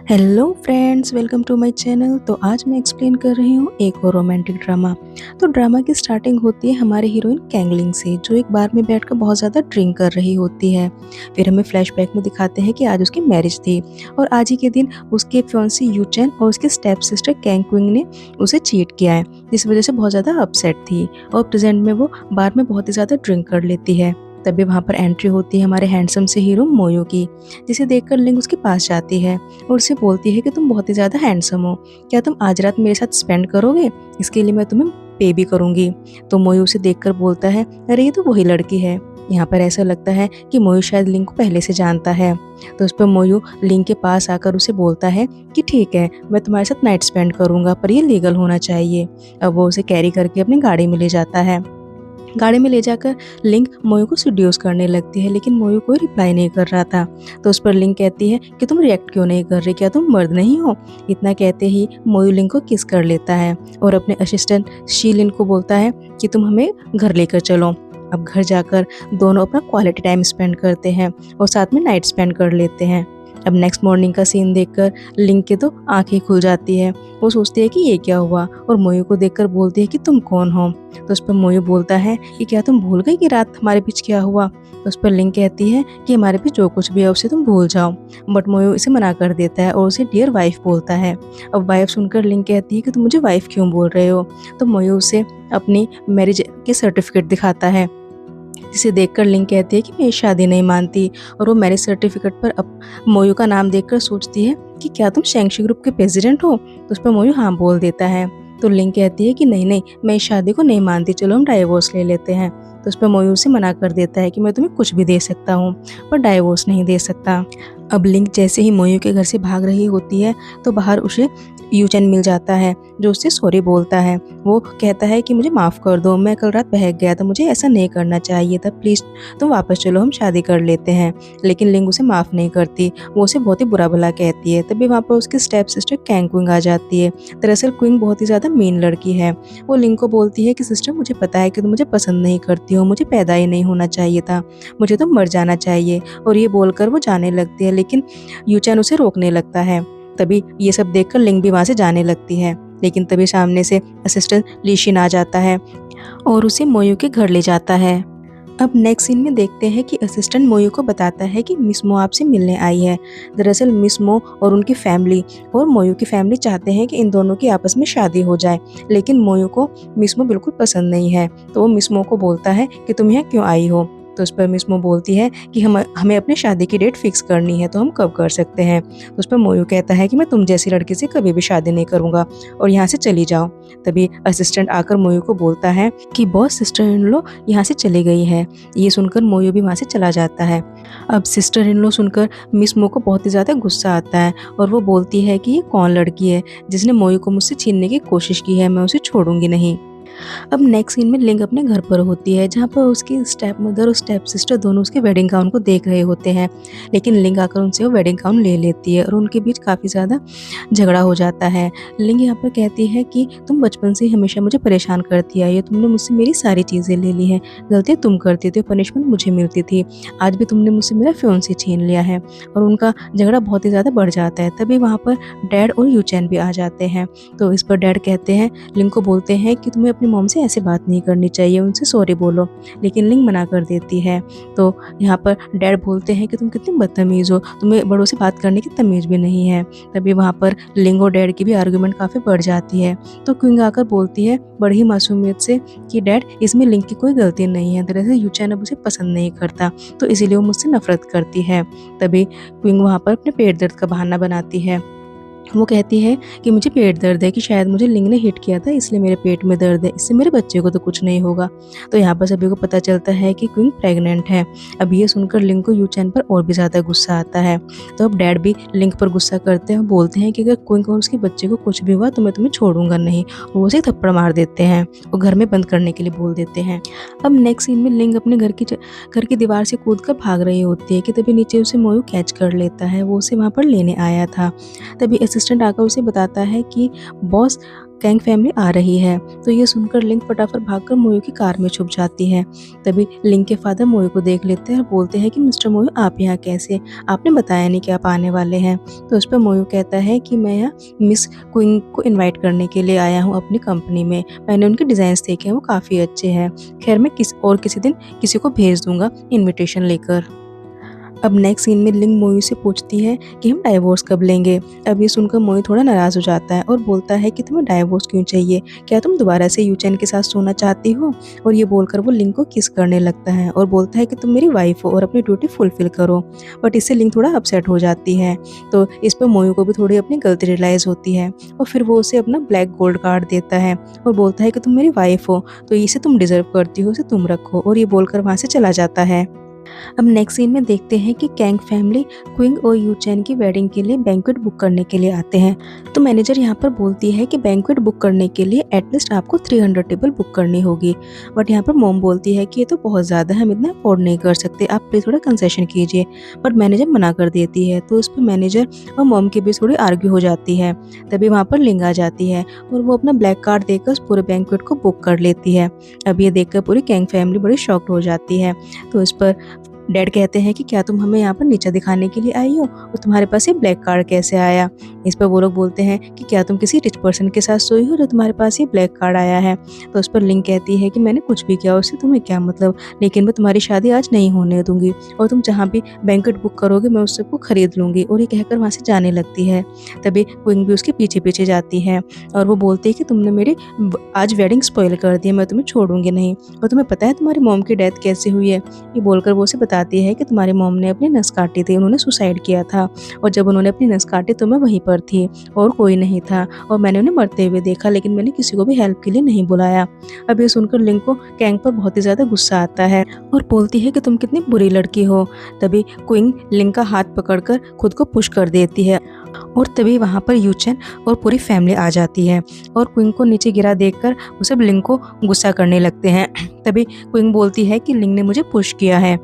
Hello friends, welcome to my channel. तो आज मैं एक्सप्लेन कर रही हूँ एक और रोमांटिक ड्रामा। तो ड्रामा की स्टार्टिंग होती है हमारे हीरोइन कैंगलिंग से, जो एक बार में बैठकर बहुत ज़्यादा ड्रिंक कर रही होती है। फिर हमें फ्लैशबैक में दिखाते हैं कि आज उसकी मैरिज थी और आज ही के दिन उसके फियांसी यूचेन और उसके स्टेप सिस्टर कैंग क्विंग ने उसे चीट किया है, जिस वजह से बहुत ज़्यादा अपसेट थी और प्रेजेंट में वो बार में बहुत ही ज़्यादा ड्रिंक कर लेती है। तभी वहाँ पर एंट्री होती है हमारे हैंडसम से हीरो मोयो की, जिसे देखकर लिंग उसके पास जाती है और उससे बोलती है कि तुम बहुत ही ज़्यादा हैंडसम हो, क्या तुम आज रात मेरे साथ स्पेंड करोगे? इसके लिए मैं तुम्हें पे भी करूँगी। तो मोयू उसे देखकर बोलता है, अरे ये तो वही लड़की है। यहाँ पर ऐसा लगता है कि मोयू शायद लिंग को पहले से जानता है। तो उस पर मोयू लिंग के पास आकर उसे बोलता है कि ठीक है, मैं तुम्हारे साथ नाइट स्पेंड करूँगा, पर ये लीगल होना चाहिए। अब वो उसे कैरी करके अपनी गाड़ी में ले जाता है। गाड़ी में ले जाकर लिंग मोयू को सीड्यूस करने लगती है, लेकिन मोयू कोई रिप्लाई नहीं कर रहा था। तो उस पर लिंग कहती है कि तुम रिएक्ट क्यों नहीं कर रही, क्या तुम मर्द नहीं हो? इतना कहते ही मोयू लिंग को किस कर लेता है और अपने असिस्टेंट शीलिन को बोलता है कि तुम हमें घर लेकर चलो। अब घर जाकर दोनों अपना क्वालिटी टाइम स्पेंड करते हैं और साथ में नाइट स्पेंड कर लेते हैं। अब नेक्स्ट मॉर्निंग का सीन देखकर लिंग के तो आंखें खुल जाती है। वो सोचती है कि ये क्या हुआ और मोयू को देखकर बोलती है कि तुम कौन हो? तो उस पर मोयू बोलता है कि क्या तुम भूल गई कि रात हमारे बीच क्या हुआ? तो उस पर लिंग कहती है कि हमारे बीच जो कुछ भी है उसे तुम भूल जाओ। बट मोयू इसे मना कर देता है और उसे डियर वाइफ बोलता है। अब वाइफ सुनकर लिंग कहती है कि तुम मुझे वाइफ क्यों बोल रहे हो? तो मोयू उसे अपनी मैरिज के सर्टिफिकेट दिखाता है, जिसे देखकर लिंग कहती है कि मैं शादी नहीं मानती और वो मैरिज सर्टिफिकेट पर अब मोयू का नाम देखकर सोचती है कि क्या तुम शेंगशी ग्रुप के प्रेसिडेंट हो? तो उस पर मोयू हाँ बोल देता है। तो लिंग कहती है कि नहीं नहीं, मैं इस शादी को नहीं मानती, चलो हम डाइवोर्स ले लेते हैं। तो उस पर मोयू से मना कर देता है कि मैं तुम्हें कुछ भी दे सकता हूँ पर डाइवोर्स नहीं दे सकता। अब लिंग जैसे ही मोयू के घर से भाग रही होती है तो बाहर उसे यूचेन मिल जाता है, जो उससे सॉरी बोलता है। वो कहता है कि मुझे माफ़ कर दो, मैं कल रात बहक गया था, मुझे ऐसा नहीं करना चाहिए था, प्लीज़ तुम वापस चलो, हम शादी कर लेते हैं। लेकिन लिंग उसे माफ़ नहीं करती, वो उसे बहुत ही बुरा भला कहती है। तभी वहाँ पर उसकी स्टेप सिस्टर कैंग क्विंग आ जाती है। दरअसल क्विंग बहुत ही ज़्यादा मीन लड़की है। वो लिंग को बोलती है कि सिस्टर, मुझे पता है कि तुम मुझे पसंद नहीं करती हो, मुझे पैदा ही नहीं होना चाहिए था, मुझे तो मर जाना चाहिए। और ये बोलकर वो जाने लगती है, लेकिन यूचेन उसे रोकने लगता है। तभी ये सब देखकर लिंग भी वहाँ से जाने लगती है, लेकिन तभी सामने से असिस्टेंट लीशिन आ जाता है और उसे मोयू के घर ले जाता है। अब नेक्स्ट सीन में देखते हैं कि असिस्टेंट मोयू को बताता है कि मिस मो आपसे मिलने आई है। दरअसल मिस मो और उनकी फैमिली और मोयू की फैमिली चाहते हैं कि इन दोनों की आपस में शादी हो जाए, लेकिन मोयू को मिस मो बिल्कुल पसंद नहीं है। तो वो मिस मो को बोलता है कि तुम यहाँ क्यों आई हो? तो उस पर मिस मो बोलती है कि हमें अपनी शादी की डेट फिक्स करनी है, तो हम कब कर सकते हैं? तो उस पर मोयू कहता है कि मैं तुम जैसी लड़की से कभी भी शादी नहीं करूँगा और यहाँ से चली जाओ। तभी असिस्टेंट आकर मोयू को बोलता है कि बॉस, सिस्टर इन लॉ यहाँ से चली गई है। ये सुनकर मोयू भी वहाँ से चला जाता है। अब सिस्टर इन लॉ सुनकर मिस मो को बहुत ही ज़्यादा गुस्सा आता है और वो बोलती है कि ये कौन लड़की है जिसने मोयू को मुझसे छीनने की कोशिश की है, मैं उसे छोड़ूंगी नहीं। अब नेक्स्ट सीन में लिंग अपने घर पर होती है, जहाँ पर उसकी स्टेप मदर और स्टेप सिस्टर दोनों उसके वेडिंग गाउन को देख रहे होते हैं, लेकिन लिंग आकर उनसे वो वेडिंग गाउन ले लेती है और उनके बीच काफ़ी ज़्यादा झगड़ा हो जाता है। लिंग यहाँ पर कहती है कि तुम बचपन से ही हमेशा मुझे परेशान करती आई हो, तुमने मुझसे मेरी सारी चीज़ें ले ली हैं, गलतियाँ तुम करती थी, पनिशमेंट मुझे मिलती थी, आज भी तुमने मुझसे मेरा फियांसे छीन लिया है। और उनका झगड़ा बहुत ही ज़्यादा बढ़ जाता है। तभी वहाँ पर डैड और यूचेन भी आ जाते हैं। तो इस पर डैड कहते हैं, लिंग को बोलते हैं कि तुम्हें अपनी मॉम से ऐसे बात नहीं करनी चाहिए, उनसे सॉरी बोलो, लेकिन लिंग मना कर देती है। तो यहाँ पर डैड बोलते हैं कि तुम कितनी बदतमीज़ हो, तुम्हें बड़ों से बात करने की तमीज़ भी नहीं है। तभी वहाँ पर लिंग और डैड की भी आर्गुमेंट काफ़ी बढ़ जाती है। तो क्विंग आकर बोलती है बड़ी ही मासूमियत से कि डैड, इसमें लिंग की कोई गलती नहीं है, दरअसल यूचेन अब उसे पसंद नहीं करता, तो इसीलिए वो मुझसे नफरत करती है। तभी क्विंग वहाँ पर अपने पेट दर्द का बहाना बनाती है। वो कहती है कि मुझे पेट दर्द है, कि शायद मुझे लिंग ने हिट किया था इसलिए मेरे पेट में दर्द है, इससे मेरे बच्चे को तो कुछ नहीं होगा। तो यहाँ पर सभी को पता चलता है कि क्विंग प्रेग्नेंट है। अब ये सुनकर लिंग को यूचेन पर और भी ज़्यादा गुस्सा आता है। तो अब डैड भी लिंग पर गुस्सा करते हैं और बोलते हैं कि अगर क्विंग और उसके बच्चे को कुछ भी हुआ तो मैं तुम्हें छोड़ूंगा नहीं। वो उसे थप्पड़ मार देते हैं और घर में बंद करने के लिए बोल देते हैं। अब नेक्स्ट सीन में लिंग अपने घर की दीवार से कूद कर भाग रही होती है कि तभी नीचे उसे मोयू कैच कर लेता है, वो उसे वहाँ पर लेने आया था। तभी असिस्टेंट आकर उसे बताता है कि बॉस, कैंग फैमिली आ रही है। तो ये सुनकर लिंग फटाफट भागकर मोयो की कार में छुप जाती है। तभी लिंग के फादर मोयो को देख लेते हैं और बोलते हैं कि मिस्टर मोयो आप यहाँ कैसे, आपने बताया नहीं कि आप आने वाले हैं। तो उस पर मोयो कहता है कि मैं यहाँ मिस क्विंग को इनवाइट करने के लिए आया हूँ अपनी कंपनी में, मैंने उनके डिज़ाइंस देखे हैं, वो काफ़ी अच्छे हैं। खैर मैं किसी दिन किसी को भेज दूंगा इनविटेशन लेकर। अब नेक्स्ट सीन में लिंग मोयू से पूछती है कि हम डाइवोर्स कब लेंगे। अब ये सुनकर मोयू थोड़ा नाराज़ हो जाता है और बोलता है कि तुम्हें डाइवोर्स क्यों चाहिए, क्या तुम दोबारा से यूचेन के साथ सोना चाहती हो। और ये बोलकर वो लिंग को किस करने लगता है और बोलता है कि तुम मेरी वाइफ हो और अपनी ड्यूटी फुलफिल करो। बट इससे लिंग थोड़ा अपसेट हो जाती है। तो इस पर मोयू को भी थोड़ी अपनी गलती रियलाइज़ होती है और फिर वो उसे अपना ब्लैक गोल्ड कार्ड देता है और बोलता है कि तुम मेरी वाइफ हो तो इसे तुम डिजर्व करती हो, इसे तुम रखो। और ये बोलकर वहाँ से चला जाता है। अब नेक्स्ट सीन में देखते हैं कि कैंग फैमिली क्विंग और यूचेन की वेडिंग के लिए बैंक्वेट बुक करने के लिए आते हैं। तो मैनेजर यहाँ पर बोलती है कि बैंक्वेट बुक करने के लिए एटलीस्ट आपको 300 टेबल बुक करनी होगी। बट यहाँ पर मोम बोलती है कि ये तो बहुत ज़्यादा है, हम इतना अफोर्ड नहीं कर सकते, आप प्लीज़ थोड़ा कंसेशन कीजिए। बट मैनेजर मना कर देती है। तो इस पर मैनेजर और मोम के बीच थोड़ी आर्ग्यू हो जाती है। तभी वहाँ पर लिंग आ जाती है और वो अपना ब्लैक कार्ड देकर उस पूरे बैंक्वेट को बुक कर लेती है। अब ये देखकर पूरी कैंग फैमिली बड़ी शॉक्ड हो जाती है। तो इस पर डैड कहते हैं कि क्या तुम हमें यहाँ पर नीचा दिखाने के लिए आई हो और तुम्हारे पास ये ब्लैक कार्ड कैसे आया। इस पर वो लोग बोलते हैं कि क्या तुम किसी रिच पर्सन के साथ सोई हो जो तुम्हारे पास ये ब्लैक कार्ड आया है। तो उस पर लिंग कहती है कि मैंने कुछ भी किया, उससे तुम्हें क्या मतलब, लेकिन मैं तुम्हारी शादी आज नहीं होने दूंगी और तुम जहाँ भी बैंक्वेट बुक करोगे मैं उस सबको खरीद लूँगी। और ये कहकर वहाँ से जाने लगती है। तभी क्विंग भी उसके पीछे पीछे जाती है और वो बोलती है कि तुमने मेरी आज वेडिंग स्पॉइल कर दी है, मैं तुम्हें छोड़ूंगी नहीं। और तुम्हें पता है तुम्हारी मॉम की डेथ कैसे हुई है। ये बोलकर वो उसे बताती है कि तुम्हारी मॉम ने अपनी नस काटी थी, उन्होंने सुसाइड किया था और जब उन्होंने अपनी नस काटी तो मैं वहीं पर थी और कोई नहीं था और मैंने उन्हें मरते हुए देखा, लेकिन मैंने किसी को भी हेल्प के लिए नहीं बुलाया। अब ये सुनकर लिंग को कैंग पर बहुत ही ज़्यादा गुस्सा आता है और बोलती है कि तुम कितनी बुरी लड़की हो। तभी क्विंग लिंग का हाथ पकड़कर खुद को पुश कर देती है और तभी वहाँ पर यूचेन और पूरी फैमिली आ जाती है और क्विंग को नीचे गिरा देखकर वो सब लिंग को गुस्सा करने लगते हैं। तभी क्विंग बोलती है कि लिंग ने मुझे पुश किया है,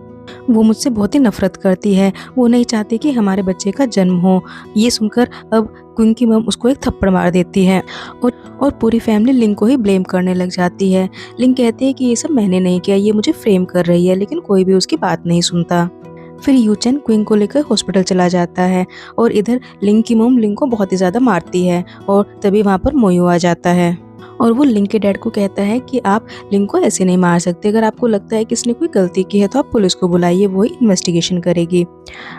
वो मुझसे बहुत ही नफरत करती है, वो नहीं चाहती कि हमारे बच्चे का जन्म हो। ये सुनकर अब क्विंग की मम उसको एक थप्पड़ मार देती है और पूरी फैमिली लिंग को ही ब्लेम करने लग जाती है। लिंग कहती है कि ये सब मैंने नहीं किया, ये मुझे फ्रेम कर रही है, लेकिन कोई भी उसकी बात नहीं सुनता। फिर यूचेन क्विंग को लेकर हॉस्पिटल चला जाता है और इधर लिंग की मॉम लिंग को बहुत ही ज़्यादा मारती है और तभी वहाँ पर मोयो आ जाता है और वो लिंग के डैड को कहता है कि आप लिंग को ऐसे नहीं मार सकते, अगर आपको लगता है कि इसने कोई गलती की है तो आप पुलिस को बुलाइए, वो ही इन्वेस्टिगेशन करेगी।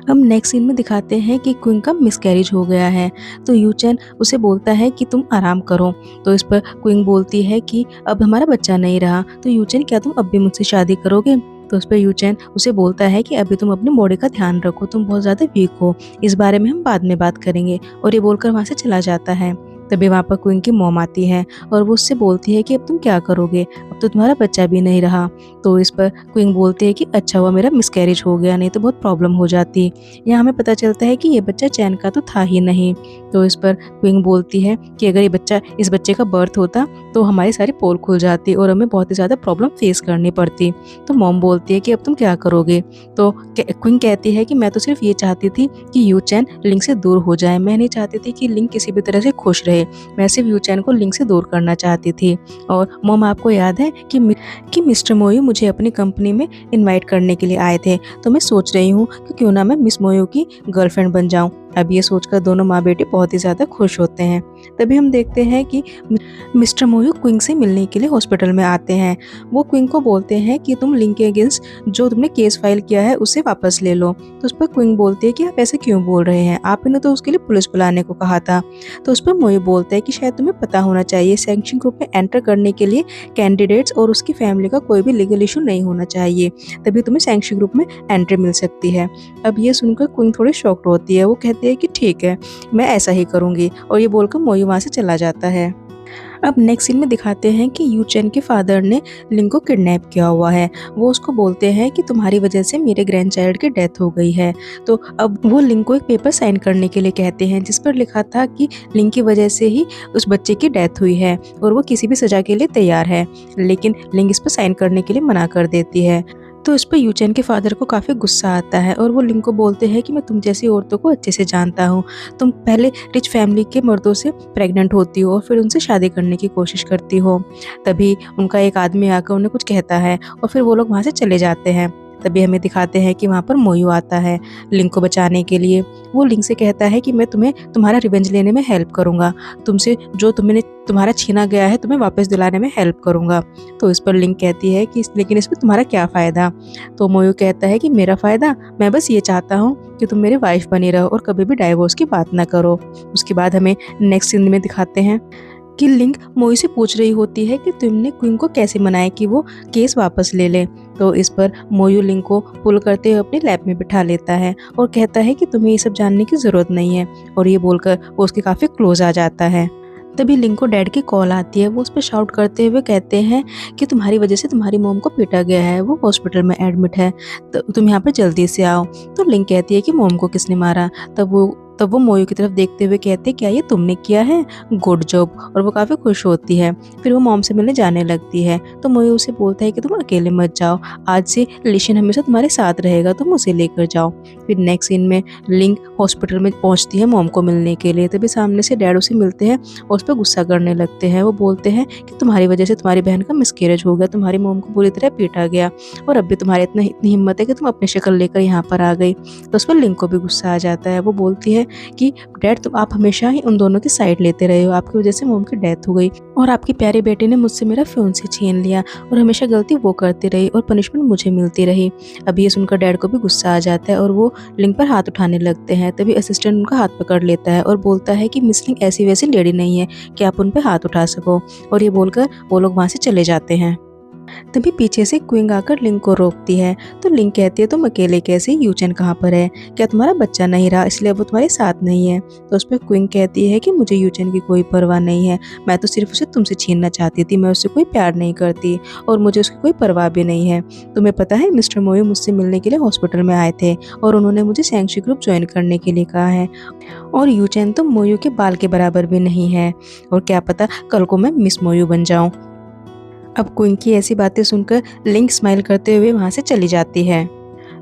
अब नेक्स्ट सीन में दिखाते हैं कि क्विंग का मिसकैरेज हो गया है। तो यूचेन उसे बोलता है कि तुम आराम करो। तो इस पर क्विंग बोलती है कि अब हमारा बच्चा नहीं रहा तो यूचेन क्या तुम अब भी मुझसे शादी करोगे। तो उस पर यूचेन उसे बोलता है कि अभी तुम अपने बॉडी का ध्यान रखो, तुम बहुत ज़्यादा वीक हो, इस बारे में हम बाद में बात करेंगे। और ये बोलकर वहाँ से चला जाता है। तभी वहाँ पर क्विंग की मॉम आती है और वो उससे बोलती है कि अब तुम क्या करोगे, अब तो तुम्हारा बच्चा भी नहीं रहा। तो इस पर क्विंग बोलती है कि अच्छा हुआ मेरा मिसकैरेज हो गया, नहीं तो बहुत प्रॉब्लम हो जाती। यहाँ हमें पता चलता है कि ये बच्चा चैन का तो था ही नहीं। तो इस पर क्विंग बोलती है कि अगर इस बच्चे का बर्थ होता तो हमारी सारी पोल खुल जाती और हमें बहुत ही ज़्यादा प्रॉब्लम फेस करनी पड़ती। तो मॉम बोलती है कि अब तुम क्या करोगे। तो क्विंग कहती है कि मैं तो सिर्फ ये चाहती थी कि यूचेन लिंग से दूर हो जाए, मैं नहीं चाहती थी कि लिंग किसी भी तरह से खुश रहे, मैं सिर्फ यूचेन को लिंग से दूर करना चाहती थी। और मॉम आपको याद है कि मिस्टर मोयू मुझे अपनी कंपनी में इनवाइट करने के लिए आए थे, तो मैं सोच रही हूँ कि क्यों ना मैं मिस मोयू की गर्लफ्रेंड बन जाऊँ। अब ये सोचकर दोनों माँ बेटे बहुत ही ज़्यादा खुश होते हैं। तभी हम देखते हैं कि मिस्टर मोयू क्विंग से मिलने के लिए हॉस्पिटल में आते हैं। वो क्विंग को बोलते हैं कि तुम लिंग के अगेंस्ट जो तुमने केस फाइल किया है उसे वापस ले लो। तो उस पर क्विंग बोलती है कि आप ऐसे क्यों बोल रहे हैं, आपने तो उसके लिए पुलिस बुलाने को कहा था। तो उस पर मोयू बोलता है कि शायद तुम्हें पता होना चाहिए, सैंक्शन ग्रुप में एंटर करने के लिए कैंडिडेट्स और उसकी फैमिली का कोई भी लीगल इशू नहीं होना चाहिए, तभी तुम्हें सैंक्शन ग्रुप में एंट्री मिल सकती है। अब ये सुनकर क्विंग थोड़ी शॉक्ड होती है, वो कहती है कि ठीक है मैं ऐसा ही करूँगी। और ये बोलकर मोयू वहाँ से चला जाता है। अब नेक्स्ट सीन में दिखाते हैं कि यूचेन के फादर ने लिंग को किडनैप किया हुआ है। वो उसको बोलते हैं कि तुम्हारी वजह से मेरे ग्रैंडचाइल्ड की डेथ हो गई है। तो अब वो लिंग को एक पेपर साइन करने के लिए कहते हैं जिस पर लिखा था कि लिंग की वजह से ही उस बच्चे की डेथ हुई है और वो किसी भी सजा के लिए तैयार है, लेकिन लिंग इस पर साइन करने के लिए मना कर देती है। तो इस पर यूचेन के फादर को काफ़ी गुस्सा आता है और वो लिंग को बोलते हैं कि मैं तुम जैसी औरतों को अच्छे से जानता हूँ। तुम पहले रिच फैमिली के मर्दों से प्रेग्नेंट होती हो और फिर उनसे शादी करने की कोशिश करती हो। तभी उनका एक आदमी आकर उन्हें कुछ कहता है और फिर वो लोग वहाँ से चले जाते हैं। तभी हमें दिखाते हैं कि वहाँ पर मोयू आता है लिंग को बचाने के लिए। वो लिंग से कहता है कि मैं तुम्हें तुम्हारा रिवेंज लेने में हेल्प करूँगा, तुमसे जो तुमने तुम्हारा छीना गया है तुम्हें वापस दिलाने में हेल्प करूँगा। तो इस पर लिंग कहती है कि लेकिन इसमें तुम्हारा क्या फ़ायदा। तो मोयू कहता है कि मेरा फ़ायदा, मैं बस ये चाहता हूँ कि तुम मेरी वाइफ बनी रहो और कभी भी डाइवोर्स की बात ना करो। उसके बाद हमें नेक्स्ट सीन में दिखाते हैं कि लिंग मोयू से पूछ रही होती है कि तुमने क्वीन को कैसे मनाया कि वो केस वापस ले ले। तो इस पर मोयू लिंग को पुल करते हुए अपने लैब में बिठा लेता है और कहता है कि तुम्हें ये सब जानने की ज़रूरत नहीं है, और ये बोलकर वो उसके काफ़ी क्लोज आ जाता है। तभी लिंग को डैड की कॉल आती है। वो उस पर शाउट करते हुए कहते हैं कि तुम्हारी वजह से तुम्हारी मॉम को पीटा गया है, वो हॉस्पिटल में एडमिट है, तो तुम यहाँ पर जल्दी से आओ। तो लिंग कहती है कि मॉम को किसने मारा। तब वो मोयू की तरफ देखते हुए कहते हैं क्या ये तुमने किया है, गुड जॉब, और वो काफ़ी खुश होती है। फिर वो मॉम से मिलने जाने लगती है तो मोयू उसे बोलता है कि तुम अकेले मत जाओ, आज से लिशन हमेशा तुम्हारे साथ रहेगा, तुम उसे लेकर जाओ। फिर नेक्स्ट सीन में लिंग हॉस्पिटल में पहुंचती है मॉम को मिलने के लिए। तभी सामने से डैड उसे मिलते हैं और उस पर गुस्सा करने लगते हैं। वो बोलते हैं कि तुम्हारी वजह से तुम्हारी बहन का मिसकैरेज हो गया, तुम्हारी मॉम को बुरी तरह पीटा गया, और अब भी तुम्हारे इतनी हिम्मत है कि तुम अपनी शक्ल लेकर यहाँ पर आ गई। तो उस पर लिंग को भी गुस्सा आ जाता है। वो बोलती है कि डैड तुम आप हमेशा ही उन दोनों की साइड लेते रहे हो, आपकी वजह से मॉम की डेथ हो गई और आपकी प्यारे बेटे ने मुझसे मेरा फियांसे छीन लिया, और हमेशा गलती वो करती रही और पनिशमेंट मुझे मिलती रही। अब ये सुनकर डैड को भी गुस्सा आ जाता है और वो लिंग पर हाथ उठाने लगते हैं। तभी असिस्टेंट उनका हाथ पकड़ लेता है और बोलता है कि मिस लिंग ऐसी वैसी लेडी नहीं है कि आप उन पर हाथ उठा सको, और ये बोलकर वो लोग वहाँ से चले जाते हैं। तभी पीछे से क्विंग आकर लिंग को रोकती है। तो लिंग कहती है तुम अकेले कैसे, यूचेन कहाँ पर है, क्या तुम्हारा बच्चा नहीं रहा इसलिए वो तुम्हारे साथ नहीं है। तो उस पर क्विंग कहती है कि मुझे यूचेन की कोई परवाह नहीं है, मैं तो सिर्फ उसे तुमसे छीनना चाहती थी, मैं उससे कोई प्यार नहीं करती और मुझे उसकी कोई परवाह भी नहीं है। तुम्हें पता है मिस्टर मोयू मुझसे मिलने के लिए हॉस्पिटल में आए थे और उन्होंने मुझे सैंक्शी ग्रुप ज्वाइन करने के लिए कहा है, और यूचेन तो मोयू के बाल के बराबर भी नहीं है, और क्या पता कल को मैं मिस मोयू बन जाऊं। अब क्विंग की ऐसी बातें सुनकर लिंग स्माइल करते हुए वहाँ से चली जाती है।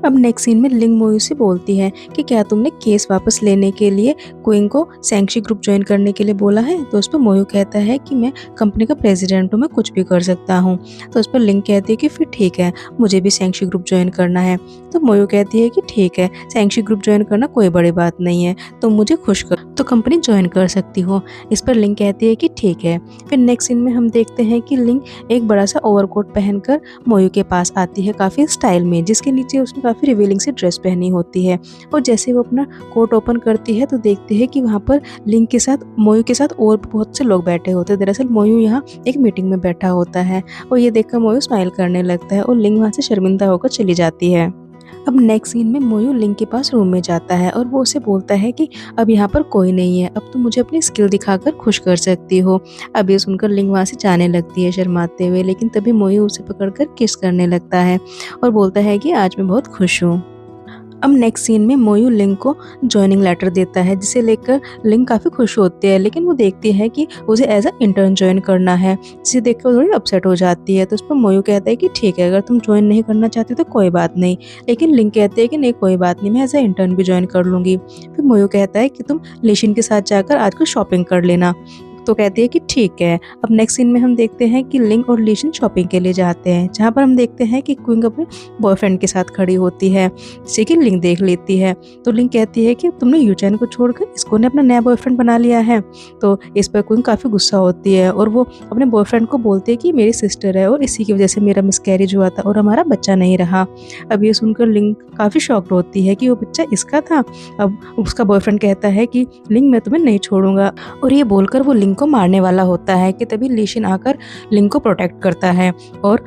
अब नेक्स्ट सीन में लिंग मोयू से बोलती है कि क्या तुमने केस वापस लेने के लिए क्विंग को सैंक्शी ग्रुप ज्वाइन करने के लिए बोला है। तो उस पर मोयू कहता है कि मैं कंपनी का प्रेसिडेंट हूँ, मैं कुछ भी कर सकता हूँ। तो उस पर लिंग कहती है कि फिर ठीक है, मुझे भी सैंक्शी ग्रुप ज्वाइन करना है। तो मोयू कहती है कि ठीक है, सैंक्शी ग्रुप ज्वाइन करना कोई बड़ी बात नहीं है, तुम मुझे खुश कर तो कंपनी ज्वाइन कर सकती हो। इस पर लिंग कहती है कि ठीक है। फिर नेक्स्ट सीन में हम देखते हैं कि लिंग एक बड़ा सा ओवरकोट पहनकर मोयू के पास आती है काफ़ी स्टाइल में, जिसके नीचे उसने काफ़ी रिवीलिंग सी ड्रेस पहनी होती है। और जैसे वो अपना कोट ओपन करती है तो देखते हैं कि वहाँ पर लिंग के साथ मोयू के साथ और भी बहुत से लोग बैठे होते हैं। दरअसल मोयू यहाँ एक मीटिंग में बैठा होता है और ये देखकर मोयू स्माइल करने लगता है और लिंग वहाँ से शर्मिंदा होकर चली जाती है। अब नेक्स्ट सीन में मोयू लिंग के पास रूम में जाता है और वो उसे बोलता है कि अब यहाँ पर कोई नहीं है, अब तुम मुझे अपनी स्किल दिखाकर खुश कर सकती हो। अब ये सुनकर लिंग वहाँ से जाने लगती है शर्माते हुए, लेकिन तभी मोयू उसे पकड़कर किस करने लगता है और बोलता है कि आज मैं बहुत खुश हूँ। अब नेक्स्ट सीन में मोयू लिंग को ज्वाइनिंग लेटर देता है, जिसे लेकर लिंग काफ़ी खुश होती है, लेकिन वो देखती है कि उसे एज अ इंटर्न ज्वाइन करना है, जिसे देखकर वो थोड़ी अपसेट हो जाती है। तो उस पर मोयू कहता है कि ठीक है, अगर तुम ज्वाइन नहीं करना चाहती तो कोई बात नहीं, लेकिन लिंग कहती है कि नहीं कोई बात नहीं, मैं एज अ इंटर्न भी ज्वाइन कर लूँगी। फिर मोयू कहता है कि तुम लिशिन के साथ जाकर आज कुछ शॉपिंग कर लेना। तो कहती है कि ठीक है। अब नेक्स्ट सीन में हम देखते हैं कि लिंग और लिशिन शॉपिंग के लिए जाते हैं, जहाँ पर हम देखते हैं कि क्विंग अपने बॉयफ्रेंड के साथ खड़ी होती है, जिसे कि लिंग देख लेती है। तो लिंग कहती है कि तुमने यूचेन को छोड़कर इसको ने अपना नया बॉयफ्रेंड बना लिया है। तो इस पर क्विंग काफ़ी गुस्सा होती है और वो अपने बॉयफ्रेंड को बोलती है कि मेरी सिस्टर है और इसी की वजह से मेरा मिसकैरेज हुआ था और हमारा बच्चा नहीं रहा। अब ये सुनकर लिंग काफ़ी शॉक्ड होती है कि वो बच्चा इसका था। अब उसका बॉयफ्रेंड कहता है कि लिंग मैं तुम्हें नहीं छोड़ूंगा, और ये बोलकर वो लिंग को मारने वाला होता है कि तभी लिशिन आकर लिंग को प्रोटेक्ट करता है और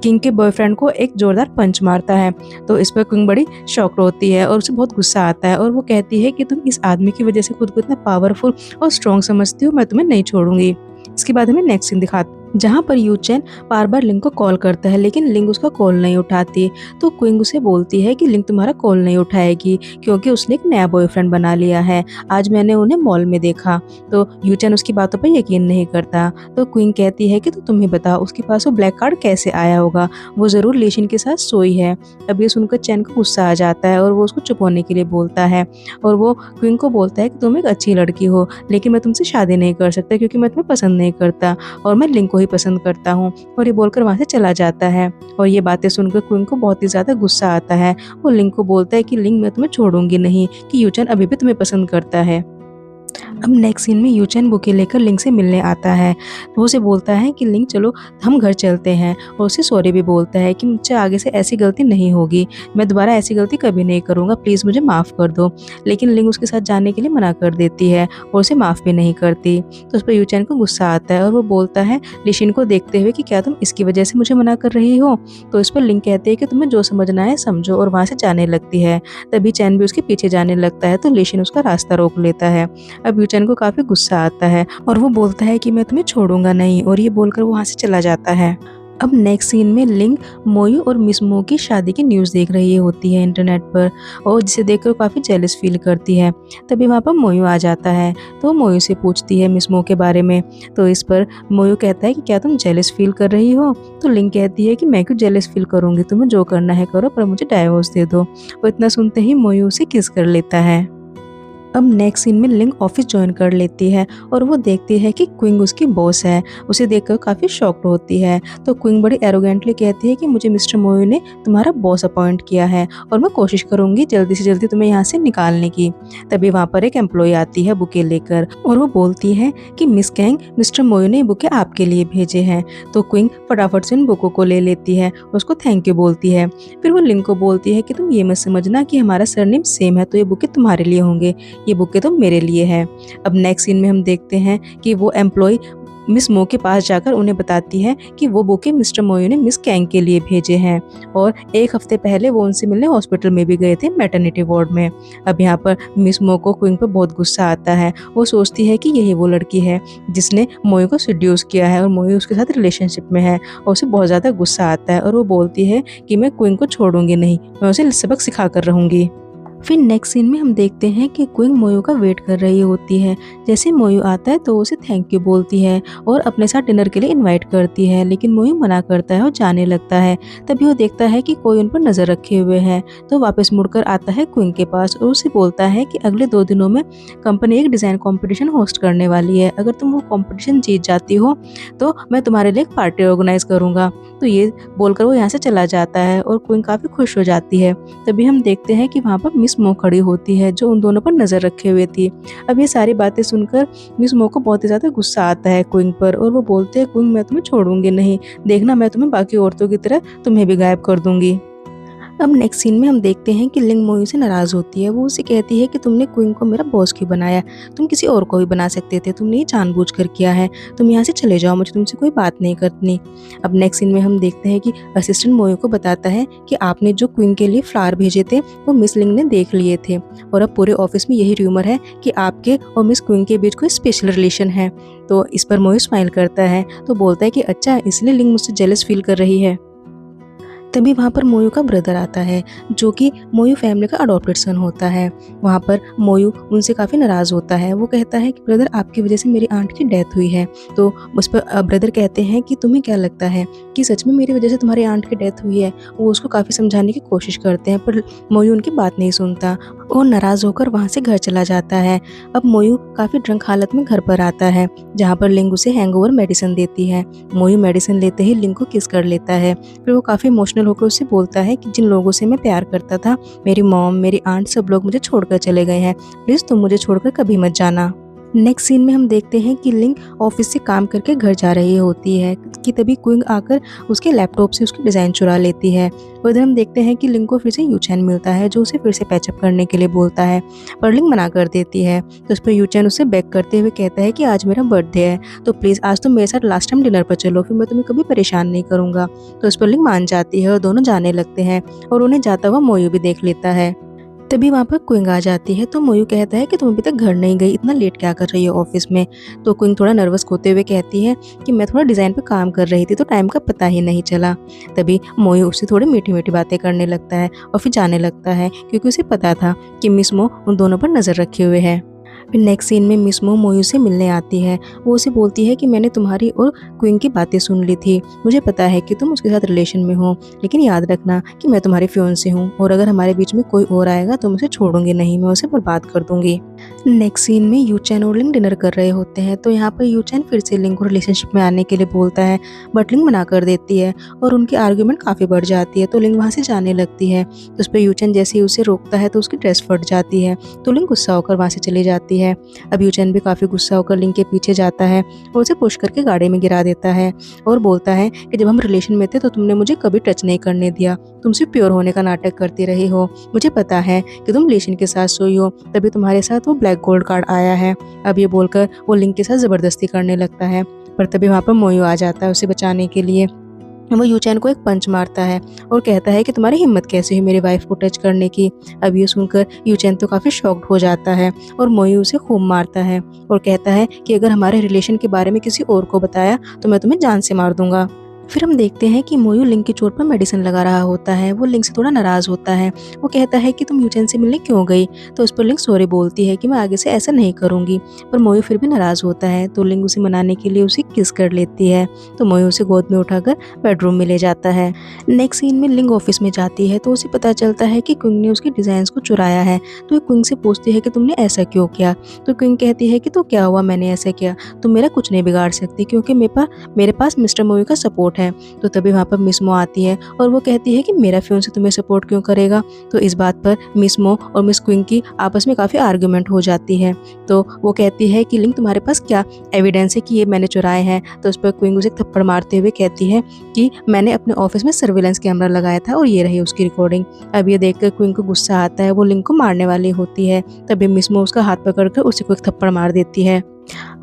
किंग के बॉयफ्रेंड को एक जोरदार पंच मारता है। तो इस पर किंग बड़ी शॉक्ड होती है और उसे बहुत गुस्सा आता है और वो कहती है कि तुम इस आदमी की वजह से खुद को इतना पावरफुल और स्ट्रॉन्ग समझती हो, मैं तुम्हें नहीं छोड़ूंगी। इसके बाद हमें नेक्स्ट सीन दिखाते जहाँ पर यू चैन बार बार लिंग को कॉल करता है लेकिन लिंग उसका कॉल नहीं उठाती। तो क्विंग उसे बोलती है कि लिंग तुम्हारा कॉल नहीं उठाएगी क्योंकि उसने एक नया बॉयफ्रेंड बना लिया है, आज मैंने उन्हें मॉल में देखा। तो यू चैन उसकी बातों पर यकीन नहीं करता। तो क्विंग कहती है कि तो तुम ही बताओ उसके पास वो ब्लैक कार्ड कैसे आया होगा, वो ज़रूर लेशिन के साथ सोई है। अब ये सुनकर चैन को गुस्सा आ जाता है और वो उसको चुप होने के लिए बोलता है और वो क्विंग को बोलता है कि तुम एक अच्छी लड़की हो लेकिन मैं तुमसे शादी नहीं कर सकता क्योंकि मैं तुम्हें पसंद नहीं करता और मैं लिंग को ही पसंद करता हूँ। और ये बोलकर वहाँ से चला जाता है। और ये बातें सुनकर क्विंग को बहुत ही ज़्यादा गुस्सा आता है। वो लिंग को बोलता है कि लिंग मैं तुम्हें छोड़ूंगी नहीं, कि यूचन अभी भी तुम्हें पसंद करता है। अब नेक्स्ट सीन में यूचन बुके लेकर लिंग से मिलने आता है। वो उसे बोलता है कि लिंग चलो हम घर चलते हैं और उसे सॉरी भी बोलता है कि मुझसे आगे से ऐसी गलती नहीं होगी, मैं दोबारा ऐसी गलती कभी नहीं करूँगा, प्लीज़ मुझे माफ़ कर दो। लेकिन लिंग उसके साथ जाने के लिए मना कर देती है और उसे माफ़ भी नहीं करती। तो उस पर यूचन को गुस्सा आता है और वो बोलता है लिशिन को देखते हुए कि क्या तुम इसकी वजह से मुझे मना कर रही हो। तो इस पर लिंग कहते हैं कि तुम्हें जो समझना है समझो, और वहाँ से जाने लगती है। तभी चैन भी उसके पीछे जाने लगता है तो लिशिन उसका रास्ता रोक लेता है। अब यूचन को काफ़ी गुस्सा आता है और वो बोलता है कि मैं तुम्हें छोड़ूंगा नहीं, और ये बोलकर वो वहाँ से चला जाता है। अब नेक्स्ट सीन में लिंग मोयू और मिस मो की शादी की न्यूज़ देख रही होती है इंटरनेट पर, और जिसे देखकर काफ़ी जेलस फील करती है। तभी वहाँ पर मोयू आ जाता है तो वो मोयू से पूछती है मिस मो के बारे में। तो इस पर मोयू कहता है कि क्या तुम जेलस फील कर रही हो। तो लिंग कहती है कि मैं क्यों जेलस फील करूँगी, तुम्हें जो करना है करो पर मुझे डाइवोर्स दे दो। और इतना सुनते ही मोयू उसे किस कर लेता है। अब नेक्स्ट सीन में लिंग ऑफिस ज्वाइन कर लेती है और वो देखती है कि क्विंग उसकी बॉस है। उसे देखकर काफ़ी शॉक्ड होती है। तो क्विंग बड़ी एरोगेंटली कहती है कि मुझे मिस्टर मोयू ने तुम्हारा बॉस अपॉइंट किया है और मैं कोशिश करूंगी जल्दी से जल्दी तुम्हें यहाँ से निकालने की। तभी वहाँ पर एक एम्प्लॉय आती है बुके लेकर और वो बोलती है कि मिस कैंग, मिस्टर मोयू ने बुके आपके लिए भेजे हैं। तो क्विंग फटाफट से उन बुकों को ले लेती है, उसको थैंक यू बोलती है। फिर वो लिंग को बोलती है कि तुम ये मत समझना कि हमारा सरनेम सेम है तो ये बुके तुम्हारे लिए होंगे, ये बुके तो मेरे लिए है। अब नेक्स्ट सीन में हम देखते हैं कि वो एम्प्लॉय मिस मो के पास जाकर उन्हें बताती है कि वो बुके मिस्टर मोयू ने मिस कैंग के लिए भेजे हैं, और एक हफ्ते पहले वो उनसे मिलने हॉस्पिटल में भी गए थे, मैटरनिटी वार्ड में। अब यहाँ पर मिस मो को क्विंग पर बहुत गुस्सा आता है। वो सोचती है कि यही वो लड़की है जिसने मोयू को सेड्यूस किया है और मोयू उसके साथ रिलेशनशिप में है, और उसे बहुत ज़्यादा गुस्सा आता है और वो बोलती है कि मैं क्विंग को छोड़ूंगी नहीं, मैं उसे सबक सिखा कर रहूँगी। फिर नेक्स्ट सीन में हम देखते हैं कि क्विंग मोयू का वेट कर रही होती है। जैसे मोयू आता है तो उसे थैंक यू बोलती है और अपने साथ डिनर के लिए इनवाइट करती है, लेकिन मोयू मना करता है और जाने लगता है। तभी वो देखता है कि कोई उन पर नज़र रखे हुए है, तो वापस मुड़कर आता है क्विंग के पास और उसे बोलता है कि अगले 2 दिनों में कंपनी एक डिज़ाइन कॉम्पिटिशन होस्ट करने वाली है, अगर तुम वो कॉम्पिटिशन जीत जाती हो तो मैं तुम्हारे लिए एक पार्टी ऑर्गेनाइज करूँगा। तो ये बोलकर वो यहाँ से चला जाता है और क्विंग काफ़ी खुश हो जाती है। तभी हम देखते हैं कि वहाँ पर मिस मो खड़ी होती है जो उन दोनों पर नज़र रखे हुए थी। अब ये सारी बातें सुनकर मिस मो को बहुत ही ज़्यादा गुस्सा आता है क्विंग पर, और वो बोलते हैं क्विंग मैं तुम्हें छोड़ूंगी नहीं, देखना मैं तुम्हें बाकी औरतों की तरह तुम्हें भी गायब कर दूंगी। अब नेक्स्ट सीन में हम देखते हैं कि लिंग मोयू से नाराज़ होती है। वो उसे कहती है कि तुमने क्विंग को मेरा बॉस क्यों बनाया, तुम किसी और को भी बना सकते थे, तुमने ये जानबूझकर किया है, तुम यहाँ से चले जाओ, मुझे तुमसे कोई बात नहीं करनी। अब नेक्स्ट सीन में हम देखते हैं कि असिस्टेंट मोयू को बताता है कि आपने जो क्विंग के लिए फ्लावर भेजे थे वो मिस लिंग ने देख लिए थे, और अब पूरे ऑफिस में यही र्यूमर है कि आपके और मिस क्विंग के बीच कोई स्पेशल रिलेशन है। तो इस पर मोयू स्माइल करता है तो बोलता है कि अच्छा इसलिए लिंग मुझसे जेलस फील कर रही है। तभी वहाँ पर मोयू का ब्रदर आता है जो कि मोयू फैमिली का अडॉप्टेड सन होता है। वहाँ पर मोयू उनसे काफ़ी नाराज़ होता है। वो कहता है कि ब्रदर आपकी वजह से मेरी आंट की डेथ हुई है। तो उस पर ब्रदर कहते हैं कि तुम्हें क्या लगता है कि सच में मेरी वजह से तुम्हारी आंट की डेथ हुई है। वो उसको काफ़ी समझाने की कोशिश करते हैं पर मोयू उनकी बात नहीं सुनता और नाराज़ होकर वहाँ से घर चला जाता है। अब मोयू काफ़ी ड्रंक हालत में घर पर आता है जहाँ पर लिंग उसे हैंगओवर मेडिसिन देती है। मोयू मेडिसिन लेते ही लिंग को किस कर लेता है। फिर वो काफ़ी इमोशनल होकर उससे बोलता है कि जिन लोगों से मैं प्यार करता था, मेरी मॉम, मेरी आंट, सब लोग मुझे छोड़कर चले गए हैं, प्लीज़ तुम मुझे छोड़कर कभी मत जाना। नेक्स्ट सीन में हम देखते हैं कि लिंग ऑफिस से काम करके घर जा रही होती है कि तभी क्विंग आकर उसके लैपटॉप से उसकी डिज़ाइन चुरा लेती है। उधर हम देखते हैं कि लिंग को फिर से यूचैन मिलता है जो उसे फिर से पैचअप करने के लिए बोलता है, पर लिंग मना कर देती है। तो उस पर यूचैन उसे बैक करते हुए कहता है कि आज मेरा बर्थडे है तो प्लीज़ आज तुम मेरे साथ लास्ट टाइम डिनर पर चलो, फिर मैं तुम्हें कभी परेशान नहीं करूँगा। तो उस पर लिंग मान जाती है और दोनों जाने लगते हैं और उन्हें जाता हुआ मोयू भी देख लेता है। तभी वहाँ पर क्विंग आ जाती है। तो मोयू कहता है कि तुम अभी तक घर नहीं गई, इतना लेट क्या कर रही हो ऑफिस में। तो क्विंग थोड़ा नर्वस होते हुए कहती है कि मैं थोड़ा डिज़ाइन पे काम कर रही थी तो टाइम का पता ही नहीं चला। तभी मोयू उससे थोड़ी मीठी मीठी बातें करने लगता है और फिर जाने लगता है, क्योंकि उसे पता था कि मिस मो उन दोनों पर नज़र रखे हुए है। फिर नेक्स्ट सीन में मिस मो मोयू से मिलने आती है। वो उसे बोलती है कि मैंने तुम्हारी और क्विंग की बातें सुन ली थी। मुझे पता है कि तुम उसके साथ रिलेशन में हो, लेकिन याद रखना कि मैं तुम्हारी फियोंसे हूँ और अगर हमारे बीच में कोई और आएगा तो मैं उसे छोड़ूंगी नहीं, मैं उसे बर्बाद कर दूंगी। नेक्स्ट सीन में यू चैन और लिंग डिनर कर रहे होते हैं। तो यहाँ पर यू चैन फिर से लिंग को रिलेशनशिप में आने के लिए बोलता है, बट लिंग मना कर देती है और उनकी आर्ग्यूमेंट काफ़ी बढ़ जाती है। तो लिंग वहाँ से जाने लगती है। तो उस पर यू चैन जैसे ही उसे रोकता है तो उसकी ड्रेस फट जाती है। तो लिंग गुस्सा होकर वहाँ से चली जाती है। अब यू चैन भी काफ़ी गुस्सा होकर लिंग के पीछे जाता है और उसे पुश करके गाड़ी में गिरा देता है और बोलता है कि जब हम रिलेशन में थे तो तुमने मुझे कभी टच नहीं करने दिया, तुम सिर्फ प्योर होने का नाटक करती रही हो। मुझे पता है कि तुम लेशन के साथ सोई हो, तभी तुम्हारे साथ वो ब्लैक गोल्ड कार्ड आया है। अब ये बोलकर वो लिंग के साथ ज़बरदस्ती करने लगता है, पर तभी वहाँ पर मोयू आ जाता है उसे बचाने के लिए। वो यू चैन को एक पंच मारता है और कहता है कि तुम्हारी हिम्मत कैसे हुई मेरी वाइफ को टच करने की। अब ये सुनकर यू चैन तो काफ़ी शॉक्ड हो जाता है और मोयू उसे खूब मारता है और कहता है कि अगर हमारे रिलेशन के बारे में किसी और को बताया तो मैं तुम्हें जान से मार दूंगा। फिर हम देखते हैं कि मोयू लिंग की चोट पर मेडिसिन लगा रहा होता है। वो लिंग से थोड़ा नाराज़ होता है। वो कहता है कि तुम यूचेन से मिलने क्यों गई। तो उस पर लिंग सॉरी बोलती है कि मैं आगे से ऐसा नहीं करूँगी, पर मोयू फिर भी नाराज़ होता है। तो लिंग उसे मनाने के लिए उसे किस कर लेती है। तो मोयू उसे गोद में उठाकर बेडरूम में ले जाता है। नेक्स्ट सीन में लिंग ऑफिस में जाती है तो उसे पता चलता है कि क्विंग ने उसकी डिज़ाइंस को चुराया है। तो क्विंग से पूछती है कि तुमने ऐसा क्यों किया। तो क्विंग कहती है कि तो क्या हुआ, मैंने ऐसा किया, तुम मेरा कुछ नहीं बिगाड़ सकती क्योंकि मेरे पास मिस्टर मोयू का सपोर्ट है। तो तभी वहाँ पर मिस मो आती है और वो कहती है कि मेरा फियोंसे तुम्हें सपोर्ट क्यों करेगा। तो इस बात पर मिस मो और मिस क्विंग की आपस में काफ़ी आर्गुमेंट हो जाती है। तो वो कहती है कि लिंग तुम्हारे पास क्या एविडेंस है कि ये मैंने चुराए हैं। तो उस पर क्विंग उसे थप्पड़ मारते हुए कहती है कि मैंने अपने ऑफिस में सर्विलेंस कैमरा लगाया था और ये रही उसकी रिकॉर्डिंग। अब ये देखकर क्विंग को गुस्सा आता है, वो लिंग को मारने वाली होती है। तभी मिस मो उसका हाथ पकड़कर उसे को एक थप्पड़ मार देती है।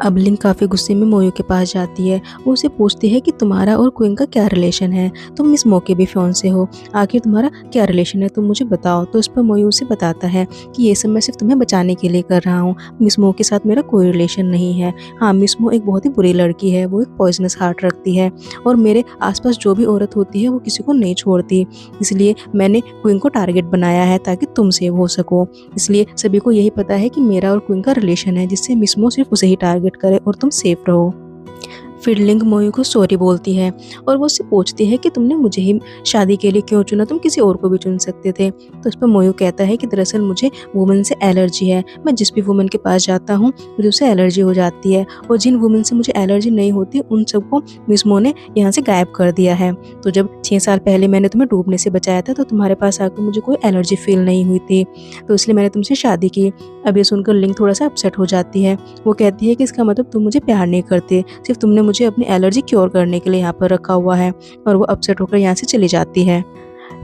अब लिंग काफ़ी गुस्से में मोयू के पास जाती है। वो उसे पूछती है कि तुम्हारा और क्विंग का क्या रिलेशन है, तुम मिस मो के भी फियोंसे हो, आखिर तुम्हारा क्या रिलेशन है, तुम मुझे बताओ। तो इस पर मोयू उसे बताता है कि ये सब मैं सिर्फ तुम्हें बचाने के लिए कर रहा हूँ, मिस मो के साथ मेरा कोई रिलेशन नहीं है। हाँ, मिस मो एक बहुत ही बुरी लड़की है, वो एक पॉइजनस हार्ट रखती है और मेरे आसपास जो भी औरत होती है वो किसी को नहीं छोड़ती, इसलिए मैंने क्विंग को टारगेट बनाया है ताकि तुम सेव हो सको। इसलिए सभी को यही पता है कि मेरा और क्विंग का रिलेशन है, जिससे मिस मो सिर्फ उसे ही टारगेट करे और तुम सेफ रहो। फिर लिंग मोयू को सॉरी बोलती है और वो उससे पूछती है कि तुमने मुझे ही शादी के लिए क्यों चुना, तुम किसी और को भी चुन सकते थे। तो उस पर मोयू कहता है कि दरअसल मुझे वुमेन से एलर्जी है, मैं जिस भी वुमेन के पास जाता हूँ मुझे उससे एलर्जी हो जाती है और जिन वुमेन से मुझे एलर्जी नहीं होती उन सबको मिस मो ने यहाँ से गायब कर दिया है। तो जब 6 साल पहले मैंने तुम्हें डूबने से बचाया था तो तुम्हारे पास आकर मुझे कोई एलर्जी फील नहीं हुई थी, तो इसलिए मैंने तुमसे शादी की। अब ये सुनकर लिंग थोड़ा सा अपसेट हो जाती है। वो कहती है कि इसका मतलब तुम मुझे प्यार नहीं करते, सिर्फ तुमने मुझे अपनी एलर्जी क्योर करने के लिए यहाँ पर रखा हुआ है, और वो अपसेट होकर यहाँ से चली जाती है।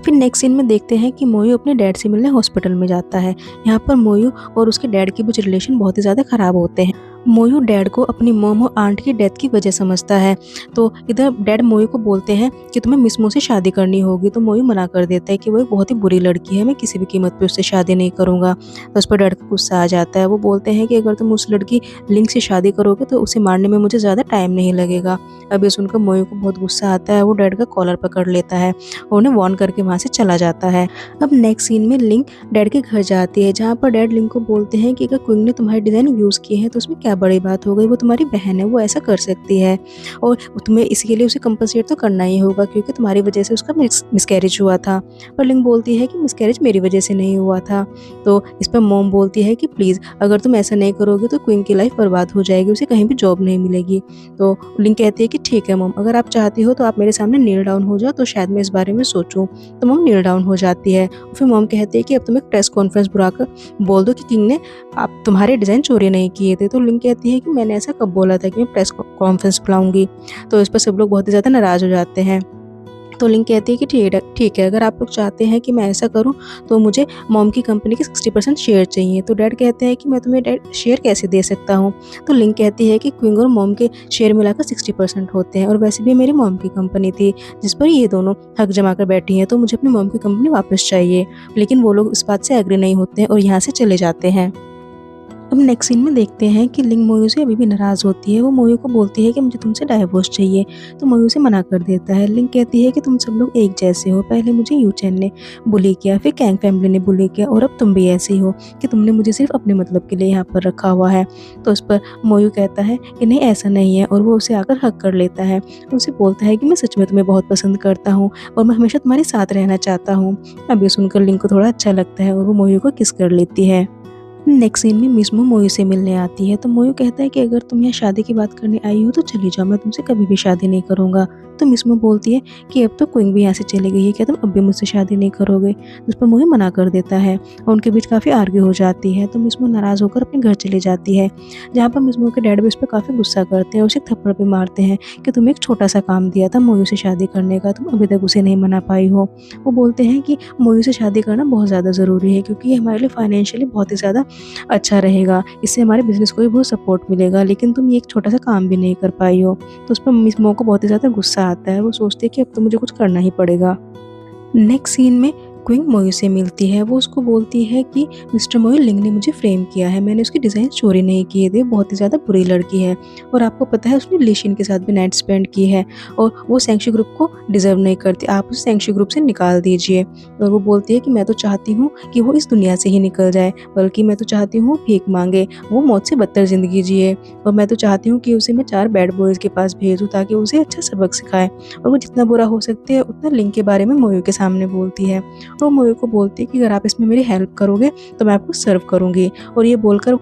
फिर नेक्स्ट सीन में देखते हैं कि मोयू अपने डैड से मिलने हॉस्पिटल में जाता है। यहाँ पर मोयू और उसके डैड के बीच रिलेशन बहुत ही ज़्यादा ख़राब होते हैं। मोयू डैड को अपनी मॉम और आंट की डेथ की वजह समझता है। तो इधर डैड मोयू को बोलते हैं कि तुम्हें मिस मो से शादी करनी होगी, तो मोयू मना कर देता है कि वो एक बहुत ही बुरी लड़की है, मैं किसी भी कीमत पे उससे शादी नहीं करूँगा। तो उस पर डैड को गुस्सा आ जाता है। वो बोलते हैं कि अगर तुम उस लड़की लिंग से शादी करोगे तो उसे मारने में मुझे ज़्यादा टाइम नहीं लगेगा। अब ये सुनकर मोयू को बहुत गुस्सा आता है। वो डैड का कॉलर पकड़ लेता है और उन्हें वार्न करके वहाँ से चला जाता है। अब नेक्स्ट सीन में लिंग डैड के घर जाती है, जहाँ पर डैड लिंग को बोलते हैं कि अगर क्विंग ने तुम्हारी डिज़ाइन यूज़ की है तो उसमें क्या बड़ी बात हो गई, वो तुम्हारी बहन है, वो ऐसा कर सकती है और तुम्हें इसके लिए उसे कंपनसेट तो करना ही होगा क्योंकि तुम्हारी वजह से उसका मिसकैरेज हुआ था। पर लिंग बोलती है कि मिसकैरेज मेरी वजह से नहीं हुआ था। तो इस पर मॉम बोलती है कि प्लीज़ अगर तुम ऐसा नहीं करोगे तो क्विंग की लाइफ बर्बाद हो जाएगी, उसे कहीं भी जॉब नहीं मिलेगी। तो लिंग कहती है कि ठीक है मॉम, अगर आप चाहती हो तो आप मेरे सामने नील डाउन हो जाओ तो शायद मैं इस बारे में सोचूं। तो मॉम नील डाउन हो जाती है। फिर मॉम कहती है कि अब तुम एक प्रेस कॉन्फ्रेंस बुलाकर बोल दो कि किंग ने आप तुम्हारे डिज़ाइन चोरी नहीं किए थे। तो लिंग कहती है कि मैंने ऐसा कब बोला था कि मैं प्रेस कॉन्फ्रेंस बुलाऊंगी। तो इस पर सब लोग बहुत ही ज़्यादा नाराज़ हो जाते हैं। तो लिंग कहती है कि ठीक है, अगर आप लोग चाहते हैं कि मैं ऐसा करूँ तो मुझे मॉम की कंपनी के 60% शेयर चाहिए। तो डैड कहते हैं कि मैं तुम्हें डैड शेयर कैसे दे सकता हूँ? तो लिंग कहती है कि क्विंग और मॉम के शेयर मिलाकर 60% होते हैं और वैसे भी मेरी मॉम की कंपनी थी जिस पर ये दोनों हक जमा कर बैठी हैं, तो मुझे अपनी मॉम की कंपनी वापस चाहिए। लेकिन वो लोग इस बात से एग्री नहीं होते हैं और यहाँ से चले जाते हैं। अब नेक्स्ट सीन में देखते हैं कि लिंग मोयू से अभी भी नाराज़ होती है। वो मोयू को बोलती है कि मुझे तुमसे डाइवोर्स चाहिए, तो मोयू उसे मना कर देता है। लिंग कहती है कि तुम सब लोग एक जैसे हो, पहले मुझे यूचेन ने बुली किया, फिर कैंग फैमिली ने बुली किया और अब तुम भी ऐसी हो कि तुमने मुझे सिर्फ अपने मतलब के लिए यहाँ पर रखा हुआ है। तो उस पर मोयू कहता है कि नहीं, ऐसा नहीं है और वो उसे आकर हक कर लेता है। उसे बोलता है कि मैं सच में तुम्हें बहुत पसंद करता हूँ और मैं हमेशा तुम्हारे साथ रहना चाहता हूँ। अब ये सुनकर लिंग को थोड़ा अच्छा लगता है और वो मोयू को किस कर लेती है। नेक्स्ट सीन में मिसमो मोयू से मिलने आती है, तो मोयू कहता है कि अगर तुम यहाँ शादी की बात करने आई हो तो चली जाओ, मैं तुमसे कभी भी शादी नहीं करूँगा। तो मिसमो बोलती है कि अब तो क्विंग भी यहाँ से चली गई है, क्या तुम अब भी मुझसे शादी नहीं करोगे? उस पर मोयू मना कर देता है और उनके बीच काफ़ी आर्ग्यू हो जाती है। तो मिसमो नाराज़ होकर अपने घर चली जाती है, जहाँ पर मिसमो के डैड भी उस पर काफ़ी गुस्सा करते हैं और उसे थप्पड़ भी मारते हैं कि तुम्हें एक छोटा सा काम दिया था मोयू से शादी करने का, तुम अभी तक उसे नहीं मना पाई हो। वो बोलते हैं कि मोयू से शादी करना बहुत ज़्यादा ज़रूरी है क्योंकि ये हमारे लिए फाइनेंशियली बहुत ही ज़्यादा अच्छा रहेगा, इससे हमारे बिज़नेस को भी बहुत सपोर्ट मिलेगा, लेकिन तुम ये एक छोटा-सा काम भी नहीं कर पाई हो। तो उस पर मिस मो को बहुत ही ज़्यादा गुस्सा आता है, वो सोचती है कि अब तो मुझे कुछ करना ही पड़ेगा। नेक्स्ट सीन में क्विंग मोयू से मिलती है। वो उसको बोलती है कि मिस्टर मोयू, लिंग ने मुझे फ्रेम किया है, मैंने उसकी डिज़ाइन चोरी नहीं किए थे, बहुत ही ज़्यादा बुरी लड़की है और आपको पता है उसने लीशिन के साथ भी नाइट स्पेंड की है और वो सेंक्शु ग्रुप को डिज़र्व नहीं करती, आप उसे सेंक्शु ग्रुप से निकाल दीजिए। और वो बोलती है कि मैं तो चाहती हूँ कि वो इस दुनिया से ही निकल जाए, बल्कि मैं तो चाहती हूँ वो भीख मांगे, वो मौत से बदतर ज़िंदगी जिए और मैं तो चाहती हूँ कि उसे मैं 4 बैड बॉयज़ के पास भेज दूँ ताकि उसे अच्छा सबक सिखाए। और वो जितना बुरा हो सकती है उतना लिंग के बारे में मोयू के सामने बोलती है। तो मोयू को बोलती है कि अगर आप इसमें मेरी हेल्प करोगे तो मैं आपको सर्व करूँगी, और ये बोलकर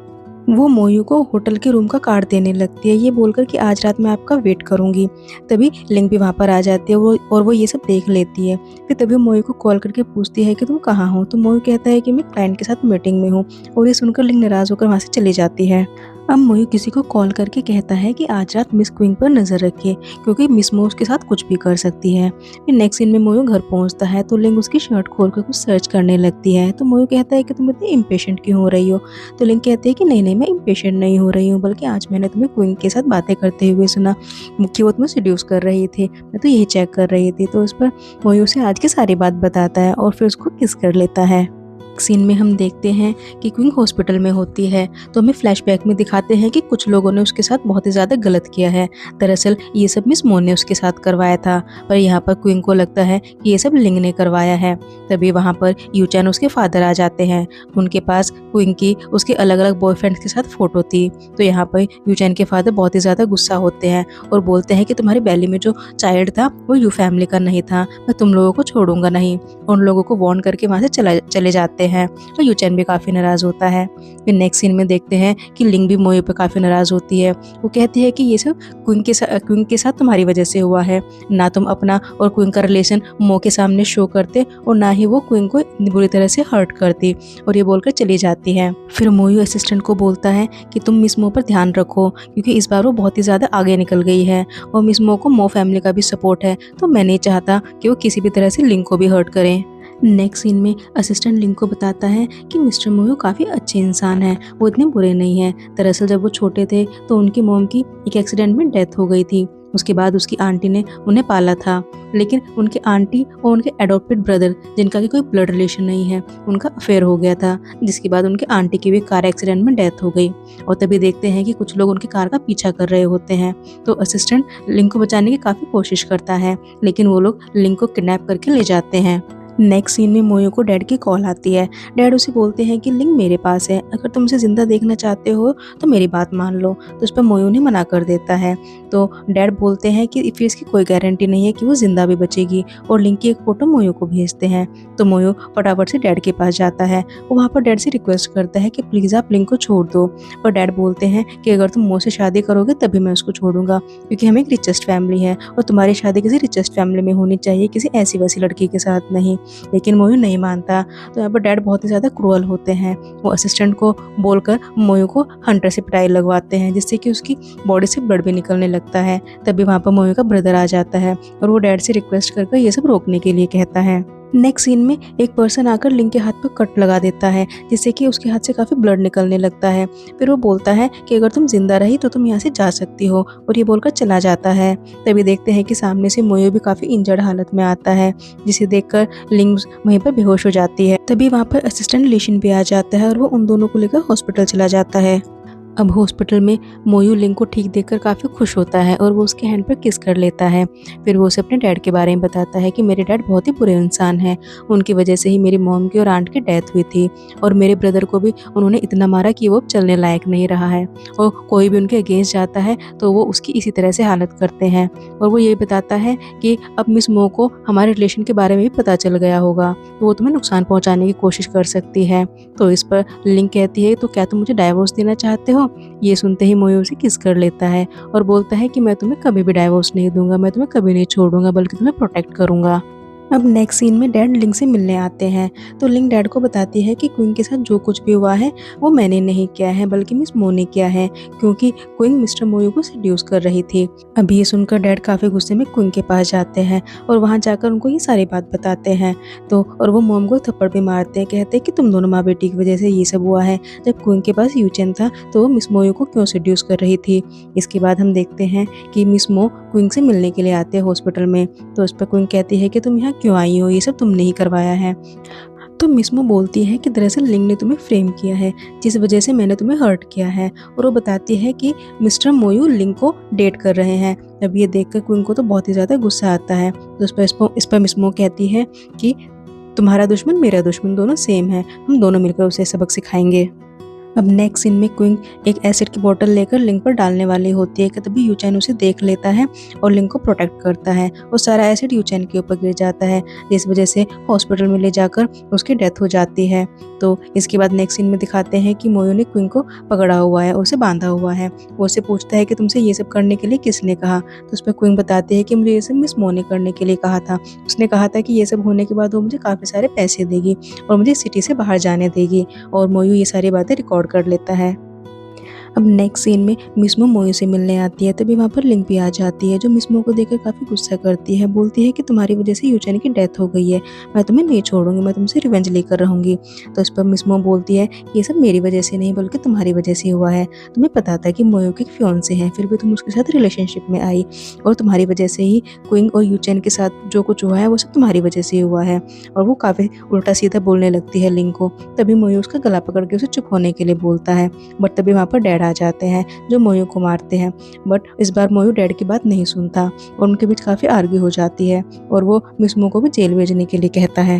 वो मोयू को होटल के रूम का कार्ड देने लगती है, ये बोलकर कि आज रात मैं आपका वेट करूँगी। तभी लिंग भी वहाँ पर आ जाती है वो ये सब देख लेती है। फिर तभी वो मोयू को कॉल करके पूछती है कि तुम कहाँ हो? तो मोयू कहता है कि मैं क्लाइंट के साथ मीटिंग में हूँ, और ये सुनकर लिंग नाराज़ होकर वहाँ से चली जाती है। अब मोयू किसी को कॉल करके कहता है कि आज रात मिस क्विंग पर नज़र रखिए क्योंकि मिस मो उसके साथ कुछ भी कर सकती है। फिर नेक्स्ट सीन में मोयू घर पहुंचता है तो लिंग उसकी शर्ट खोलकर कुछ सर्च करने लगती है। तो मोयू कहता है कि तुम इतनी इम्पेशेंट क्यों हो रही हो? तो लिंग कहती है कि नहीं, मैं इम्पेशेंट नहीं हो रही हूँ, बल्कि आज मैंने तुम्हें क्विंग के साथ बातें करते हुए सुना कि वो तुम्हें सीड्यूस कर रही थी, मैं तो यही चेक कर रही थी। तो उस पर मोयू उसे आज की सारी बात बताता है और फिर उसको किस कर लेता है। सीन में हम देखते हैं कि क्विंग हॉस्पिटल में होती है, तो हमें फ्लैशबैक में दिखाते हैं कि कुछ लोगों ने उसके साथ बहुत ही ज़्यादा गलत किया है। दरअसल ये सब मिस मोन ने उसके साथ करवाया था, पर यहाँ पर क्विंग को लगता है कि ये सब लिंग ने करवाया है। तभी वहाँ पर यूचैन उसके फादर आ जाते हैं, उनके पास क्विंग की उसके अलग अलग बॉयफ्रेंड्स के साथ फ़ोटो थी। तो यहाँ पर यूचैन के फादर बहुत ही ज़्यादा गुस्सा होते हैं और बोलते हैं कि तुम्हारी बैली में जो चाइल्ड था वो यू फैमिली का नहीं था, मैं तुम लोगों को छोड़ूंगा नहीं। उन लोगों को वार्न करके वहाँ से चले जाते हैं और यूचैन भी काफ़ी नाराज़ होता है। फिर नेक्स्ट सीन में देखते हैं कि लिंग भी मोयू पे काफ़ी नाराज़ होती है। वो कहती है कि ये सब क्विंग के साथ तुम्हारी वजह से हुआ है, ना तुम अपना और क्विंग का रिलेशन मो के सामने शो करते और ना ही वो क्विंग को इतनी बुरी तरह से हर्ट करती, और ये बोलकर चली जाती है। फिर मोयू असिस्टेंट को बोलता है कि तुम मिस मो पर ध्यान रखो क्योंकि इस बार वो बहुत ही ज़्यादा आगे निकल गई है और मिस मो को मो फैमिली का भी सपोर्ट है, तो मैं नहीं चाहता कि वो किसी भी तरह से लिंग को भी हर्ट करें। नेक्स्ट सीन में असिस्टेंट लिंग को बताता है कि मिस्टर मोयू काफ़ी अच्छे इंसान हैं, वो इतने बुरे नहीं हैं। दरअसल जब वो छोटे थे तो उनकी मॉम की एक एक्सीडेंट में डेथ हो गई थी, उसके बाद उसकी आंटी ने उन्हें पाला था, लेकिन उनके आंटी और उनके एडॉप्टेड ब्रदर जिनका कि कोई ब्लड रिलेशन नहीं है, उनका अफेयर हो गया था, जिसके बाद उनके आंटी की भी कार एक्सीडेंट में डेथ हो गई। और तभी देखते हैं कि कुछ लोग उनकी कार का पीछा कर रहे होते हैं, तो असिस्टेंट लिंग को बचाने की काफ़ी कोशिश करता है, लेकिन वो लोग लिंग को किडनैप करके ले जाते हैं। नेक्स्ट सीन में मोयू को डैड की कॉल आती है। डैड उसे बोलते हैं कि लिंग मेरे पास है, अगर तुम उसे ज़िंदा देखना चाहते हो तो मेरी बात मान लो। तो उस पर मोयू ने मना कर देता है। तो डैड बोलते हैं कि फिर इसकी कोई गारंटी नहीं है कि वो ज़िंदा भी बचेगी, और लिंग की एक फ़ोटो मोयू को भेजते हैं। तो मोयू फटाफट से डैड के पास जाता है, वो वहाँ पर डैड से रिक्वेस्ट करता है कि प्लीज़ आप लिंग को छोड़ दो। पर डैड बोलते हैं कि अगर तुम मो से शादी करोगे तभी मैं उसको छोड़ूंगा, क्योंकि हम एक रिचेस्ट फैमिली है और तुम्हारी शादी किसी रिचेस्ट फैमिली में होनी चाहिए, किसी ऐसी वैसी लड़की के साथ नहीं। लेकिन मोयू नहीं मानता। तो यहाँ पर डैड बहुत ही ज़्यादा क्रूअल होते हैं। वो असिस्टेंट को बोलकर मोयू को हंटर से पिटाई लगवाते हैं, जिससे कि उसकी बॉडी से ब्लड भी निकलने लगता है। तभी वहाँ पर मोयू का ब्रदर आ जाता है और वो डैड से रिक्वेस्ट करके ये सब रोकने के लिए कहता है। नेक्स्ट सीन में एक पर्सन आकर लिंक के हाथ पर कट लगा देता है, जिससे कि उसके हाथ से काफ़ी ब्लड निकलने लगता है। फिर वो बोलता है कि अगर तुम जिंदा रही तो तुम यहाँ से जा सकती हो, और ये बोलकर चला जाता है। तभी देखते हैं कि सामने से मोयो भी काफ़ी इंजर्ड हालत में आता है, जिसे देखकर लिंक वहीं पर बेहोश हो जाती है। तभी वहाँ पर असिस्टेंट लिशन भी आ जाता है और वो उन दोनों को लेकर हॉस्पिटल चला जाता है। अब हॉस्पिटल में मोयू लिंक को ठीक देखकर काफ़ी खुश होता है और वो उसके हैंड पर किस कर लेता है। फिर वो उसे अपने डैड के बारे में बताता है कि मेरे डैड बहुत ही बुरे इंसान हैं, उनकी वजह से ही मेरी मॉम की और आंट की डेथ हुई थी, और मेरे ब्रदर को भी उन्होंने इतना मारा कि वो अब चलने लायक नहीं रहा है, और कोई भी उनके अगेंस्ट जाता है तो वो उसकी इसी तरह से हालत करते हैं। और वो ये बताता है कि अब मिस मो को हमारे रिलेशन के बारे में भी पता चल गया होगा, तो वो तुम्हें नुकसान पहुँचाने की कोशिश कर सकती है। तो इस पर लिंक कहती है तो क्या तुम मुझे डाइवोर्स देना चाहते हो। ये सुनते ही मोयो उसे किस कर लेता है और बोलता है कि मैं तुम्हें कभी भी डाइवोर्स नहीं दूंगा, मैं तुम्हें कभी नहीं छोड़ूंगा, बल्कि तुम्हें प्रोटेक्ट करूंगा। अब नेक्स्ट सीन में डैड लिंक से मिलने आते हैं, तो लिंक डैड को बताती है कि क्विंग के साथ जो कुछ भी हुआ है वो मैंने नहीं किया है, बल्कि मिस मो ने किया है, क्योंकि क्विंग मिस्टर मोयो को सेड्यूस कर रही थी। अब ये सुनकर डैड काफ़ी गुस्से में क्विंग के पास जाते हैं और वहाँ जाकर उनको ये सारी बात बताते हैं। तो और वो मॉम को थप्पड़ भी मारते हैं, कहते हैं कि तुम दोनों माँ बेटी की वजह से ये सब हुआ है। जब क्विंग के पास यूचेन था तो वो मिस मोयो को क्यों सेड्यूस कर रही थी। इसके बाद हम देखते हैं कि मिस मो क्विंग से मिलने के लिए आते हैं हॉस्पिटल में। तो उस पर क्विंग कहती है कि तुम यहाँ क्यों आई हो, ये सब तुमने ही करवाया है। तो मिस मो बोलती है कि दरअसल लिंक ने तुम्हें फ्रेम किया है, जिस वजह से मैंने तुम्हें हर्ट किया है, और वो बताती है कि मिस्टर मोयू लिंक को डेट कर रहे हैं। अब ये देखकर क्विंग को तो बहुत ही ज़्यादा गुस्सा आता है। तो इस पर मिस मो कहती है कि तुम्हारा दुश्मन मेरा दुश्मन दोनों सेम है, हम दोनों मिलकर उसे सबक सिखाएंगे। अब नेक्स्ट सीन में क्विंग एक एसिड की बोतल लेकर लिंक पर डालने वाली होती है कि तभी यूचैन उसे देख लेता है और लिंक को प्रोटेक्ट करता है, और सारा एसिड यूचैन के ऊपर गिर जाता है, जिस वजह से हॉस्पिटल में ले जाकर उसकी डेथ हो जाती है। तो इसके बाद नेक्स्ट सीन में दिखाते हैं कि मोयो ने क्विंग को पकड़ा हुआ है और उसे बांधा हुआ है। वो उससे पूछता है कि तुमसे ये सब करने के लिए किसने कहा। तो उस पर क्विंग बताती है कि मुझे ये सब मिस मो ने करने के लिए कहा था। उसने कहा था कि ये सब होने के बाद वो मुझे काफ़ी सारे पैसे देगी और मुझे सिटी से बाहर जाने देगी, और मोयो ये सारी बातें रिकॉर्ड कर लेता है। अब नेक्स्ट सीन में मिस मो मोयो से मिलने आती है, तभी वहाँ पर लिंक भी आ जाती है, जो मिस मो को देखकर काफ़ी गुस्सा करती है। बोलती है कि तुम्हारी वजह से यूचैन की डेथ हो गई है, मैं तुम्हें नहीं छोड़ूंगी, मैं तुमसे रिवेंज लेकर रहूंगी। तो इस पर मिस मो बोलती है कि ये सब मेरी वजह से नहीं बल्कि तुम्हारी वजह से हुआ है। तुम्हें पता था कि मोयो के फियांसे हैं, फिर भी तुम उसके साथ रिलेशनशिप में आई, और तुम्हारी वजह से ही क्विंग और यूचैन के साथ जो कुछ हुआ है वो सब तुम्हारी वजह से हुआ है। और वो काफ़ी उल्टा सीधा बोलने लगती है लिंक को। तभी मोयो उसका गला पकड़ के उसे चुप होने के लिए बोलता है, बट तभी वहाँ पर डैड आ जाते हैं जो मोयो को मारते हैं। बट इस बार मोयो डैड की बात नहीं सुनता और उनके बीच काफ़ी आर्ग्यू हो जाती है, और वो मिस मो को भी जेल भेजने के लिए कहता है।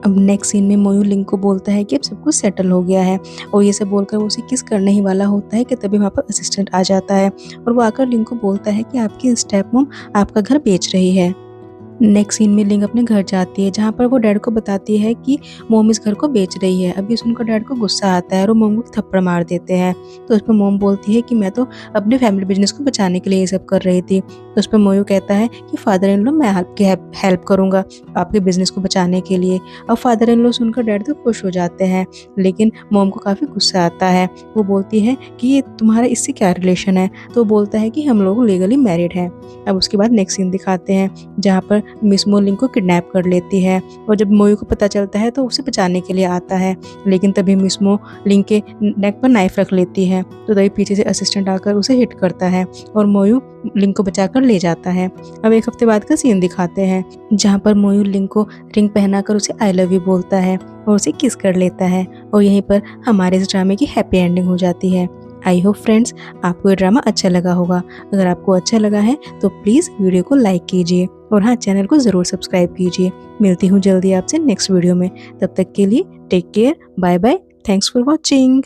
अब नेक्स्ट सीन में मोयो लिंक को बोलता है कि अब सब कुछ सेटल हो गया है, और ये सब बोलकर वो उसे किस करने ही वाला होता है कि तभी वहाँ पर असिस्टेंट आ जाता है और वो आकर लिंक को बोलता है कि आपकी स्टेप मॉम आपका घर बेच रही है। नेक्स्ट सीन में लिंक अपने घर जाती है, जहाँ पर वो डैड को बताती है कि मोम इस घर को बेच रही है। अभी सुनकर डैड को गुस्सा आता है और वो मोम को थप्पड़ मार देते हैं। तो उस पर मोम बोलती है कि मैं तो अपने फैमिली बिजनेस को बचाने के लिए ये सब कर रही थी। तो उस पर मोयो कहता है कि फादर इन लॉ मैं आपकी हेल्प करूँगा आपके बिजनेस को बचाने के लिए। अब फादर इन लॉ सुनकर डैड तो खुश हो जाते हैं, लेकिन मोम को काफ़ी गुस्सा आता है। वो बोलती है कि ये तुम्हारा इससे क्या रिलेशन है। तो बोलता है कि हम लोग लीगली मैरिड हैं। अब उसके बाद नेक्स्ट सीन दिखाते हैं, जहाँ पर मिस मो लिंक को किडनैप कर लेती है, और जब मोयो को पता चलता है तो उसे बचाने के लिए आता है, लेकिन तभी मिस मो लिंक के नेक पर नाइफ रख लेती है। तो तभी पीछे से असिस्टेंट आकर उसे हिट करता है और मोयो लिंक को बचाकर ले जाता है। अब एक हफ्ते बाद का सीन दिखाते हैं, जहाँ पर मोयो लिंक को रिंग पहनाकर उसे आई लव यू बोलता है और उसे किस कर लेता है, और यहीं पर हमारे इस ड्रामे की हैप्पी एंडिंग हो जाती है। आई होप फ्रेंड्स आपको ये ड्रामा अच्छा लगा होगा। अगर आपको अच्छा लगा है तो प्लीज़ वीडियो को लाइक कीजिए, और हाँ, चैनल को ज़रूर सब्सक्राइब कीजिए। मिलती हूँ जल्दी आपसे नेक्स्ट वीडियो में। तब तक के लिए take care, bye bye, thanks for watching.